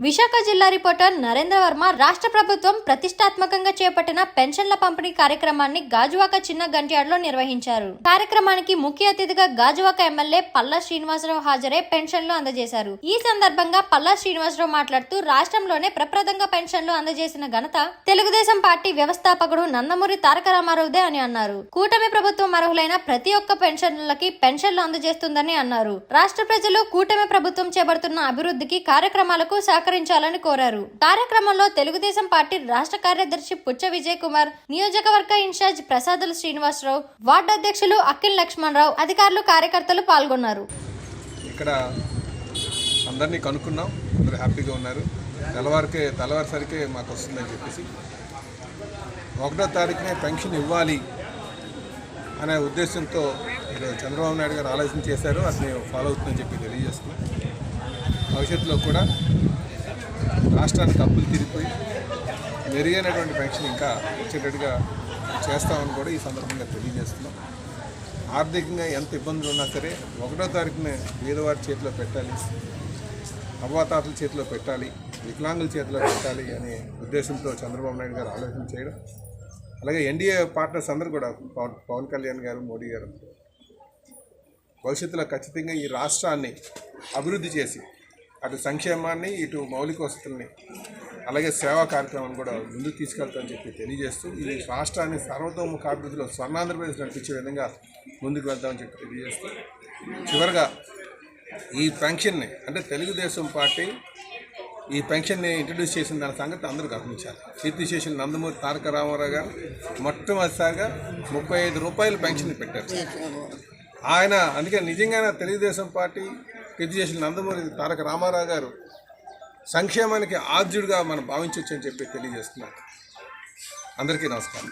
విశాఖ జిల్లా రిపోర్టర్ నరేంద్ర వర్మ రాష్ట్ర ప్రభుత్వం ప్రతిష్టాత్మకంగా చేపట్టిన పెన్షన్ల పంపిణీ కార్యక్రమాన్ని గాజువాక చిన్న గంట్యాడ్లో నిర్వహించారు. కార్యక్రమానికి ముఖ్య అతిథిగా గాజువాక ఎమ్మెల్యే పల్లా శ్రీనివాసరావు హాజరై పెన్షన్లు అందజేశారు. ఈ సందర్భంగా పల్లా శ్రీనివాసరావు మాట్లాడుతూ రాష్ట్రంలోనే ప్రప్రథంగా పెన్షన్లు అందజేసిన ఘనత తెలుగుదేశం పార్టీ వ్యవస్థాపకుడు నందమూరి తారక రామారావుదే అని అన్నారు. కూటమి ప్రభుత్వం అర్హులైన ప్రతి ఒక్క పెన్షన్లకి పెన్షన్లు అందజేస్తుందని అన్నారు. రాష్ట్ర ప్రజలు కూటమి ప్రభుత్వం చేపడుతున్న అభివృద్ధికి కార్యక్రమాలకు సహకరించాలని కోరారు. కార్యక్రమంలో తెలుగుదేశం పార్టీ రాష్ట్ర కార్యదర్శి పుచ్చ విజయ్ కుమార్, నియోజకవర్గ ఇన్ఛార్జ్ ప్రసాదుల శ్రీనివాసరావు, వార్డు అధ్యక్షులు అఖిల్ లక్ష్మణరావు, అధికారులు, కార్యకర్తలు పాల్గొన్నారు. ఇక్కడ అందరినీ కనుక్కున్నాం, అందరూ హ్యాపీగా ఉన్నారు. తెల్లవారిసరికే మాకు వస్తుందని చెప్పేసి 1వ తారీఖునే పెన్షన్ ఇవ్వాలి అనే ఉద్దేశంతో చంద్రబాబు నాయుడు గారు ఆలోచన చేశారు. అది ఫాలో అవుతుందని చెప్పి తెలియజేస్తున్నాం. భవిష్యత్తులో కూడా రాష్ట్రానికి అప్పులు తీరిపోయి మెరుగైనటువంటి పెన్షన్ ఇంకా ఇచ్చేటట్టుగా చేస్తామని కూడా ఈ సందర్భంగా తెలియజేస్తున్నాం. ఆర్థికంగా ఎంత ఇబ్బందులు ఉన్నా సరే 1వ తారీఖున పేదవారి చేతిలో పెట్టాలి, అవ్వాతాతల చేతిలో పెట్టాలి, వికలాంగుల చేతిలో పెట్టాలి అనే ఉద్దేశంతో చంద్రబాబు నాయుడు గారు ఆలోచన చేయడం, అలాగే ఎన్డీఏ పార్ట్నర్స్ అందరూ కూడా పవన్ కళ్యాణ్ గారు, మోడీ గారు భవిష్యత్తులో ఖచ్చితంగా ఈ రాష్ట్రాన్ని అభివృద్ధి చేసి అటు సంక్షేమాన్ని, ఇటు మౌలిక వసతుల్ని, అలాగే సేవా కార్యక్రమాన్ని కూడా ముందుకు తీసుకెళ్తామని చెప్పి తెలియజేస్తూ ఈ రాష్ట్రాన్ని సర్వతోముఖ అభివృద్ధిలో స్వర్ణాంధ్రప్రదేశ్ నడిపించే విధంగా ముందుకు వెళ్తామని చెప్పి తెలియజేస్తూ చివరిగా ఈ పెన్షన్ని అంటే తెలుగుదేశం పార్టీ ఈ పెన్షన్ని ఇంట్రడ్యూస్ చేసిన దాని సంగతి అందరూ గమనించాలి. కీర్తిశేషులు నందమూరి తారక రామారావు గారు మొట్టమొదటిసారిగా 35 రూపాయలు పెన్షన్ పెట్టారు. ఆయన అందుకే నిజంగానే తెలుగుదేశం పార్టీ కీర్తిశేషులు నందమూరి తారక రామారావు గారు సంక్షేమానికి ఆద్యుడిగా మనం భావించవచ్చు అని చెప్పి తెలియజేస్తున్నారు. అందరికీ నమస్కారం.